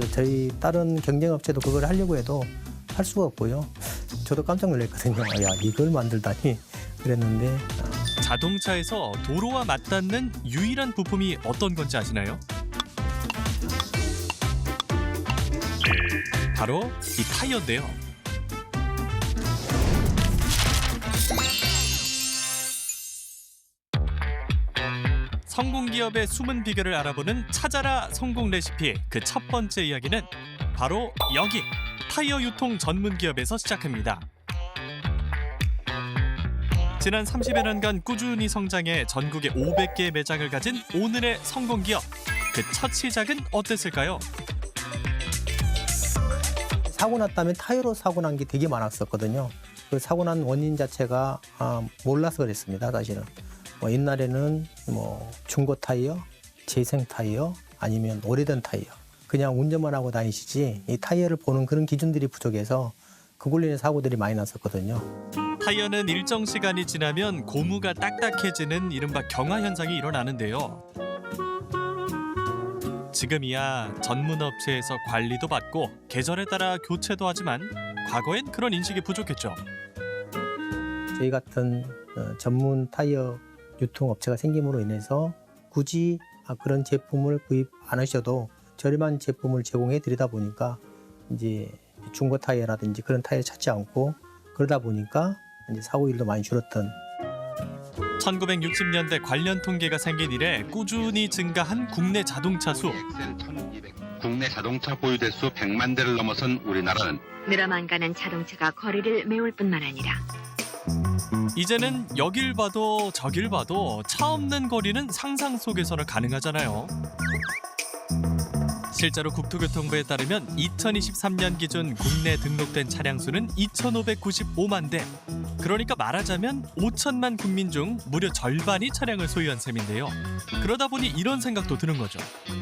그래서 저희 다른 경쟁업체도 그걸 하려고 해도 할 수가 없고요. 저도 깜짝 놀랐거든요. 야, 이걸 만들다니 그랬는데 자동차에서 도로와 맞닿는 유일한 부품이 어떤 건지 아시나요? 바로 이 타이어인데요. 성공 기업의 숨은 비결을 알아보는 찾아라 성공 레시피, 그 첫 번째 이야기는 바로 여기 타이어 유통 전문 기업에서 시작합니다. 지난 30여 년간 꾸준히 성장해 전국에 500개의 매장을 가진 오늘의 성공 기업. 그 첫 시작은 어땠을까요? 사고 났다면 타이어로 사고 난 게 되게 많았었거든요. 그 사고 난 원인 자체가 몰라서 그랬습니다. 사실은 옛날에는 중고 타이어, 재생 타이어, 아니면 오래된 타이어, 그냥 운전만 하고 다니시지 이 타이어를 보는 그런 기준들이 부족해서 그걸로 인해 사고들이 많이 났었거든요. 타이어는 일정 시간이 지나면 고무가 딱딱해지는 이른바 경화 현상이 일어나는데요. 지금이야 전문 업체에서 관리도 받고 계절에 따라 교체도 하지만 과거엔 그런 인식이 부족했죠. 저희 같은 전문 타이어 유통업체가 생김으로 인해서 굳이 그런 제품을 구입 안 하셔도 저렴한 제품을 제공해 드리다 보니까 이제 중고 타이어라든지 그런 타이어 찾지 않고 그러다 보니까 이제 사고율도 많이 줄었던. 1960년대 관련 통계가 생긴 이래 꾸준히 증가한 국내 자동차 수. 국내 자동차 보유 대수 100만 대를 넘어선 우리나라는 늘어만 가는 자동차가 거리를 메울 뿐만 아니라 이제는 여길 봐도 저길 봐도 차 없는 거리는 상상 속에서는 가능하잖아요. 실제로 국토교통부에 따르면 2023년 기준 국내 등록된 차량 수는 2,595만 대. 그러니까 말하자면 5천만 국민 중 무려 절반이 차량을 소유한 셈인데요. 그러다 보니 이런 생각도 드는 거죠.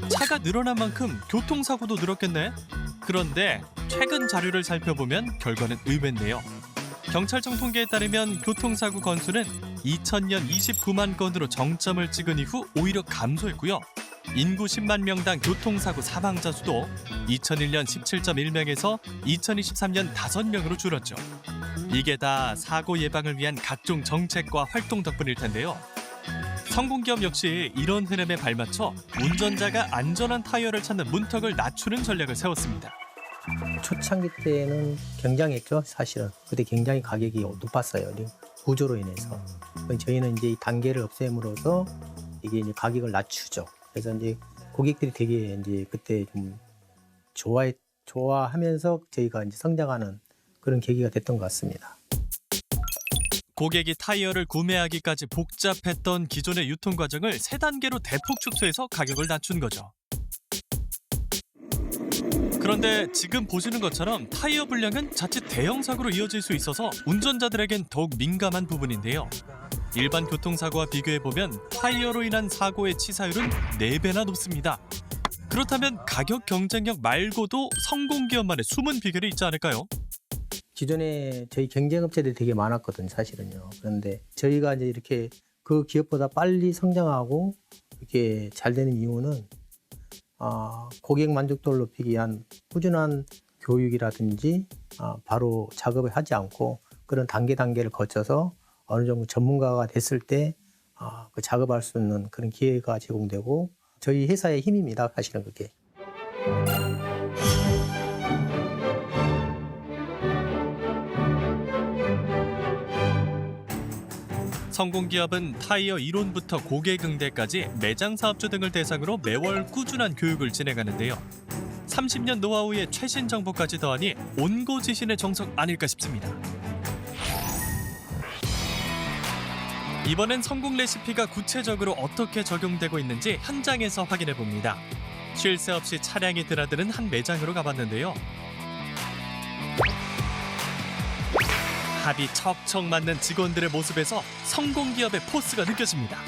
차가 늘어난 만큼 교통사고도 늘었겠네? 그런데 최근 자료를 살펴보면 결과는 의외인데요. 경찰청 통계에 따르면 교통사고 건수는 2000년 29만 건으로 정점을 찍은 이후 오히려 감소했고요. 인구 10만 명당 교통사고 사망자 수도 2001년 17.1명에서 2023년 5명으로 줄었죠. 이게 다 사고 예방을 위한 각종 정책과 활동 덕분일 텐데요. 성공기업 역시 이런 흐름에 발맞춰 운전자가 안전한 타이어를 찾는 문턱을 낮추는 전략을 세웠습니다. 초창기 때는 굉장했죠, 사실은. 그때 굉장히 가격이 높았어요, 구조로 인해서. 저희는 이제 이 단계를 없앰으로써 이게 이제 가격을 낮추죠. 그래서 이제 고객들이 되게 이제 그때 좀 좋아하면서 저희가 이제 성장하는 그런 계기가 됐던 것 같습니다. 고객이 타이어를 구매하기까지 복잡했던 기존의 유통 과정을 3단계로 대폭 축소해서 가격을 낮춘 거죠. 그런데 지금 보시는 것처럼 타이어 불량은 자칫 대형 사고로 이어질 수 있어서 운전자들에겐 더욱 민감한 부분인데요. 일반 교통사고와 비교해보면 타이어로 인한 사고의 치사율은 4배나 높습니다. 그렇다면 가격 경쟁력 말고도 성공기업만의 숨은 비결이 있지 않을까요? 기존에 저희 경쟁업체들이 되게 많았거든요, 사실은요. 그런데 저희가 이제 이렇게 그 기업보다 빨리 성장하고 이렇게 잘 되는 이유는 고객 만족도를 높이기 위한 꾸준한 교육이라든지 바로 작업을 하지 않고 그런 단계를 거쳐서 어느 정도 전문가가 됐을 때 그 작업할 수 있는 그런 기회가 제공되고 저희 회사의 힘입니다, 사실은 그게. 성공기업은 타이어 이론부터 고객 응대까지 매장 사업주 등을 대상으로 매월 꾸준한 교육을 진행하는데요. 30년 노하우의 최신 정보까지 더하니 온고지신의 정석 아닐까 싶습니다. 이번엔 성공 레시피가 구체적으로 어떻게 적용되고 있는지 현장에서 확인해 봅니다. 쉴 새 없이 차량이 드나드는 한 매장으로 가봤는데요. 합이 척척 맞는 직원들의 모습에서 성공기업의 포스가 느껴집니다.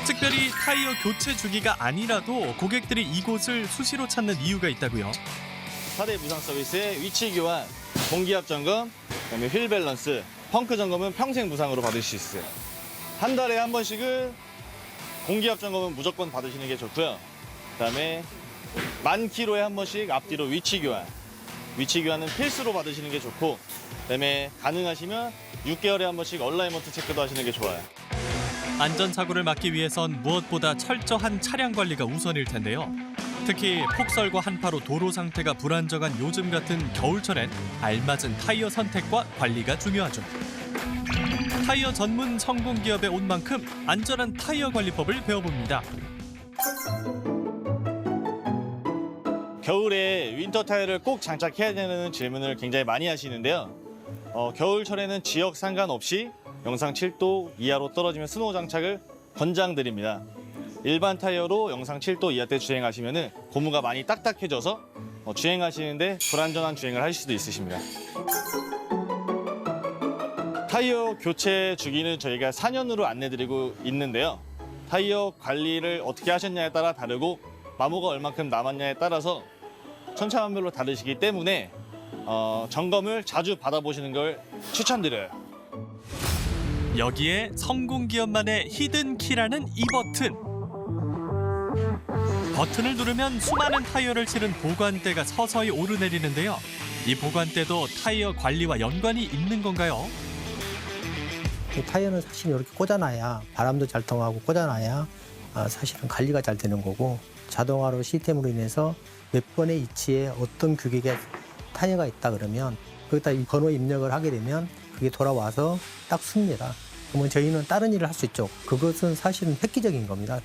특별히 타이어 교체 주기가 아니라도 고객들이 이곳을 수시로 찾는 이유가 있다고요. 4대 무상 서비스의 위치 교환, 공기압 점검, 그다음에 휠 밸런스, 펑크 점검은 평생 무상으로 받으실 수 있어요. 한 달에 한 번씩은 공기압 점검은 무조건 받으시는 게 좋고요. 그다음에 10,000km에 한 번씩 앞뒤로 위치 교환. 위치 교환은 필수로 받으시는 게 좋고, 그다음에 가능하시면 6개월에 한 번씩 얼라이먼트 체크도 하시는 게 좋아요. 안전사고를 막기 위해선 무엇보다 철저한 차량 관리가 우선일 텐데요. 특히 폭설과 한파로 도로 상태가 불안정한 요즘 같은 겨울철엔 알맞은 타이어 선택과 관리가 중요하죠. 타이어 전문 성공기업에 온 만큼 안전한 타이어 관리법을 배워봅니다. 겨울에 윈터 타이어를 꼭 장착해야 되는 질문을 굉장히 많이 하시는데요. 겨울철에는 지역 상관없이 영상 7도 이하로 떨어지면 스노우 장착을 권장드립니다. 일반 타이어로 영상 7도 이하 때 주행하시면 고무가 많이 딱딱해져서 주행하시는데 불안전한 주행을 하실 수도 있으십니다. 타이어 교체 주기는 저희가 4년으로 안내드리고 있는데요. 타이어 관리를 어떻게 하셨냐에 따라 다르고 마모가 얼만큼 남았냐에 따라서 천차만별로 다르시기 때문에 점검을 자주 받아보시는 걸 추천드려요. 여기에 성공기업만의 히든 키라는 이 버튼. 버튼을 누르면 수많은 타이어를 실은 보관대가 서서히 오르내리는데요. 이 보관대도 타이어 관리와 연관이 있는 건가요? 이 타이어는 사실 이렇게 꽂아놔야 바람도 잘 통하고 꽂아놔야 사실은 관리가 잘 되는 거고, 자동화로 시스템으로 인해서 몇 번의 위치에 어떤 규격의 타이어가 있다 그러면 거기다 이 번호 입력을 하게 되면 그게 돌아와서 딱 씁니다. 그러면 저희는 다른 일을 할 수 있죠. 그것은 사실은 획기적인 겁니다.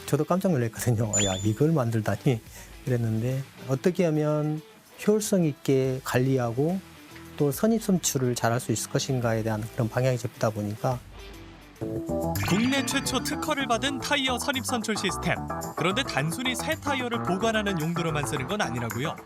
저도 깜짝 놀랐거든요. 야, 이걸 만들다니 그랬는데, 어떻게 하면 효율성 있게 관리하고 또 선입 선출을 잘할 수 있을 것인가에 대한 그런 방향이 잡히다 보니까 국내 최초 특허를 받은 타이어 선입 선출 시스템. 그런데 단순히 새 타이어를 보관하는 용도로만 쓰는 건 아니라고요.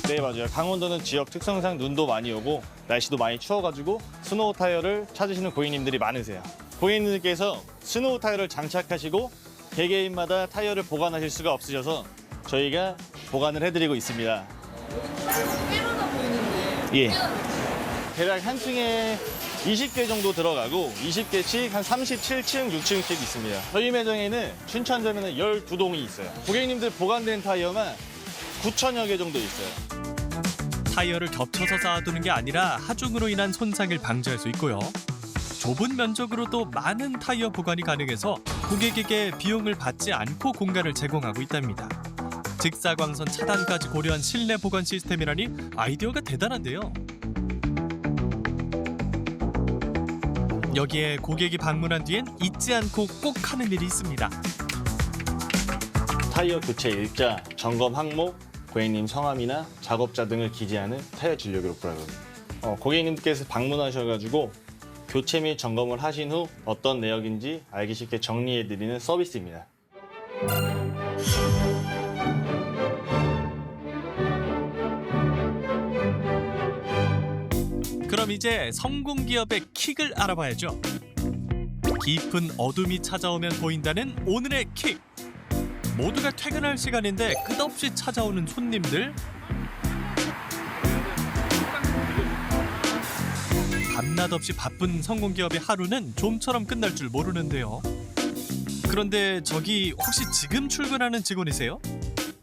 네, 맞아요. 강원도는 지역 특성상 눈도 많이 오고 날씨도 많이 추워가지고 스노우 타이어를 찾으시는 고객님들이 많으세요. 고객님들께서 스노우 타이어를 장착하시고 개개인마다 타이어를 보관하실 수가 없으셔서 저희가 보관을 해드리고 있습니다. 꽤많아 보이는데. 예. 대략 한 층에 20개 정도 들어가고 20개씩 한 37층, 6층씩 있습니다. 저희 매장에는 춘천점에는 12동이 있어요. 고객님들 보관된 타이어만 9,000여 개 정도 있어요. 타이어를 겹쳐서 쌓아두는 게 아니라 하중으로 인한 손상을 방지할 수 있고요. 좁은 면적으로도 많은 타이어 보관이 가능해서 고객에게 비용을 받지 않고 공간을 제공하고 있답니다. 직사광선 차단까지 고려한 실내 보관 시스템이라니 아이디어가 대단한데요. 여기에 고객이 방문한 뒤엔 잊지 않고 꼭 하는 일이 있습니다. 타이어 교체 일자, 점검 항목, 고객님 성함이나 작업자 등을 기재하는 타이어 진료 기록부라고 합니다. 고객님께서 방문하셔가지고 교체 및 점검을 하신 후 어떤 내역인지 알기 쉽게 정리해드리는 서비스입니다. 그럼 이제 성공기업의 킥을 알아봐야죠. 깊은 어둠이 찾아오면 보인다는 오늘의 킥. 모두가 퇴근할 시간인데 끝없이 찾아오는 손님들. 밤낮 없이 바쁜 성공기업의 하루는 좀처럼 끝날 줄 모르는데요. 그런데 저기 혹시 지금 출근하는 직원이세요?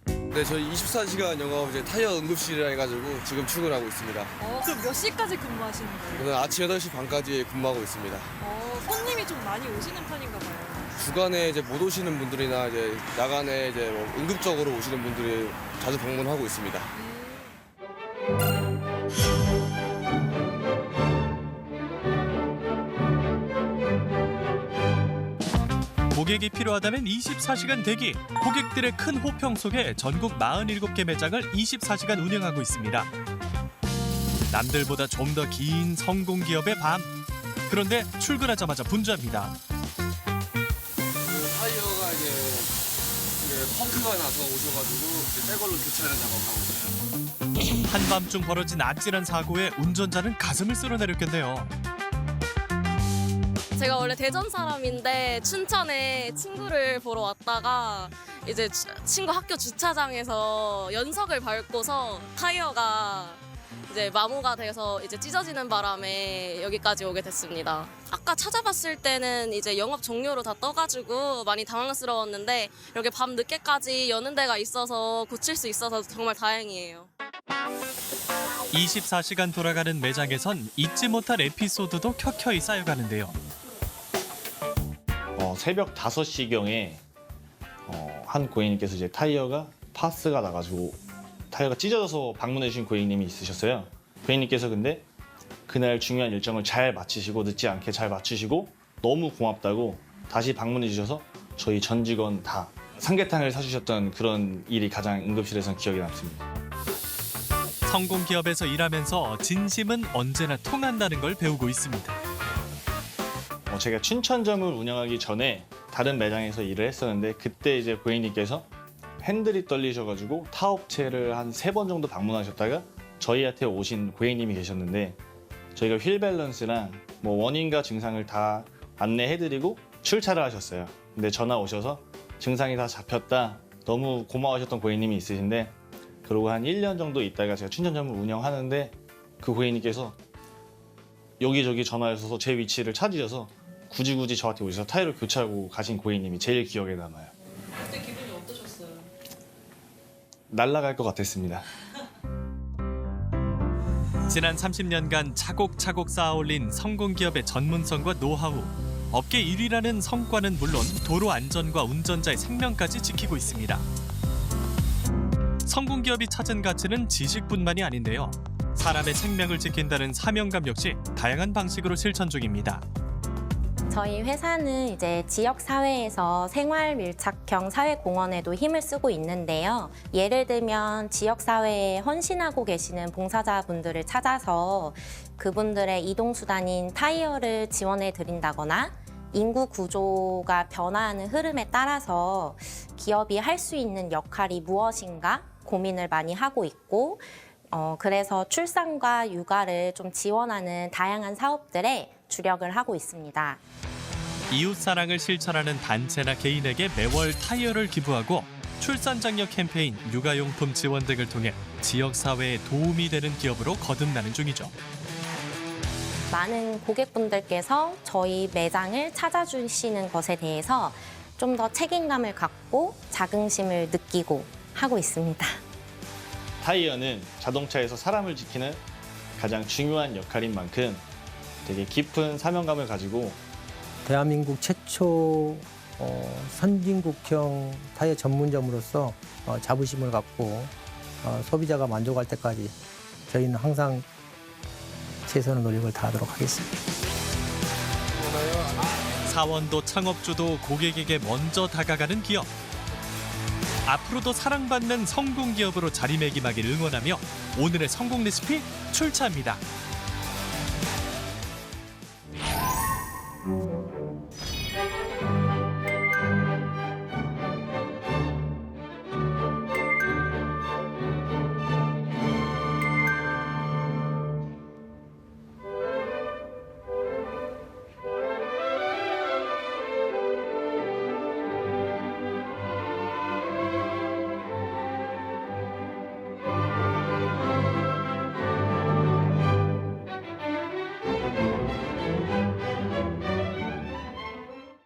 네, 저희 24시간 영업 이제 타이어 응급실이라 해가지고 지금 출근하고 있습니다. 그럼 몇 시까지 근무하시는 거예요? 저는 아침 8시 반까지 근무하고 있습니다. 손님이 좀 많이 오시는 편인가 봐요. 주간에 이제 못 오시는 분들이나 이제 야간에 이제 뭐 응급적으로 오시는 분들이 자주 방문하고 있습니다. 고객이 필요하다면 24시간 대기. 고객들의 큰 호평 속에 전국 47개 매장을 24시간 운영하고 있습니다. 남들보다 좀 더 긴 성공기업의 밤. 그런데 출근하자마자 분주합니다. 타이어가 이제 펑크가 나서 오셔가지고 이제 새 걸로 교체하는 작업하고 있어요. 한밤중 벌어진 아찔한 사고에 운전자는 가슴을 쓸어내렸겠네요. 제가 원래 대전 사람인데 춘천에 친구를 보러 왔다가 이제 친구 학교 주차장에서 연석을 밟고서 타이어가 이제 마모가 돼서 이제 찢어지는 바람에 여기까지 오게 됐습니다. 아까 찾아봤을 때는 이제 영업 종료로 다 떠가지고 많이 당황스러웠는데 이렇게 밤 늦게까지 여는 데가 있어서 고칠 수 있어서 정말 다행이에요. 24시간 돌아가는 매장에선 잊지 못할 에피소드도 켜켜이 쌓여가는데요. 새벽 5시경에 한 고객님께서 이제 타이어가 파스가 나가지고 타이어가 찢어져서 방문해 주신 고객님이 있으셨어요. 고객님께서 근데 그날 중요한 일정을 잘 마치시고 늦지 않게 잘 마치시고 너무 고맙다고 다시 방문해 주셔서 저희 전 직원 다 삼계탕을 사주셨던 그런 일이 가장 응급실에선 기억에 남습니다. 성공 기업에서 일하면서 진심은 언제나 통한다는 걸 배우고 있습니다. 제가 춘천점을 운영하기 전에 다른 매장에서 일을 했었는데 그때 이제 고객님께서 핸들이 떨리셔가지고 타업체를 한 3번 정도 방문하셨다가 저희한테 오신 고객님이 계셨는데 저희가 휠 밸런스랑 뭐 원인과 증상을 다 안내해드리고 출차를 하셨어요. 근데 전화 오셔서 증상이 다 잡혔다. 너무 고마워하셨던 고객님이 있으신데 그러고 한 1년 정도 있다가 제가 춘천점을 운영하는데 그 고객님께서 여기저기 전화하셔서 제 위치를 찾으셔서 굳이 저한테 오셔서 타이어를 교체하고 가신 고객님이 제일 기억에 남아요. 그때 기분이 어떠셨어요? 날아갈 것 같았습니다. 지난 30년간 차곡차곡 쌓아올린 성공 기업의 전문성과 노하우, 업계 1위라는 성과는 물론 도로 안전과 운전자의 생명까지 지키고 있습니다. 성공 기업이 찾은 가치는 지식뿐만이 아닌데요. 사람의 생명을 지킨다는 사명감 역시 다양한 방식으로 실천 중입니다. 저희 회사는 이제 지역 사회에서 생활 밀착형 사회 공헌에도 힘을 쓰고 있는데요. 예를 들면 지역 사회에 헌신하고 계시는 봉사자분들을 찾아서 그분들의 이동 수단인 타이어를 지원해 드린다거나 인구 구조가 변화하는 흐름에 따라서 기업이 할 수 있는 역할이 무엇인가 고민을 많이 하고 있고 그래서 출산과 육아를 좀 지원하는 다양한 사업들에 주력을 하고 있습니다. 이웃사랑을 실천하는 단체나 개인에게 매월 타이어를 기부하고 출산 장려 캠페인, 육아용품 지원 등을 통해 지역사회에 도움이 되는 기업으로 거듭나는 중이죠. 많은 고객분들께서 저희 매장을 찾아주시는 것에 대해서 좀 더 책임감을 갖고 자긍심을 느끼고 하고 있습니다. 타이어는 자동차에서 사람을 지키는 가장 중요한 역할인 만큼 되게 깊은 사명감을 가지고 대한민국 최초 선진국형 타이어 전문점으로서 자부심을 갖고 소비자가 만족할 때까지 저희는 항상 최선의 노력을 다하도록 하겠습니다. 사원도 창업주도 고객에게 먼저 다가가는 기업. 앞으로도 사랑받는 성공 기업으로 자리매김하길 응원하며 오늘의 성공 레시피 출차합니다.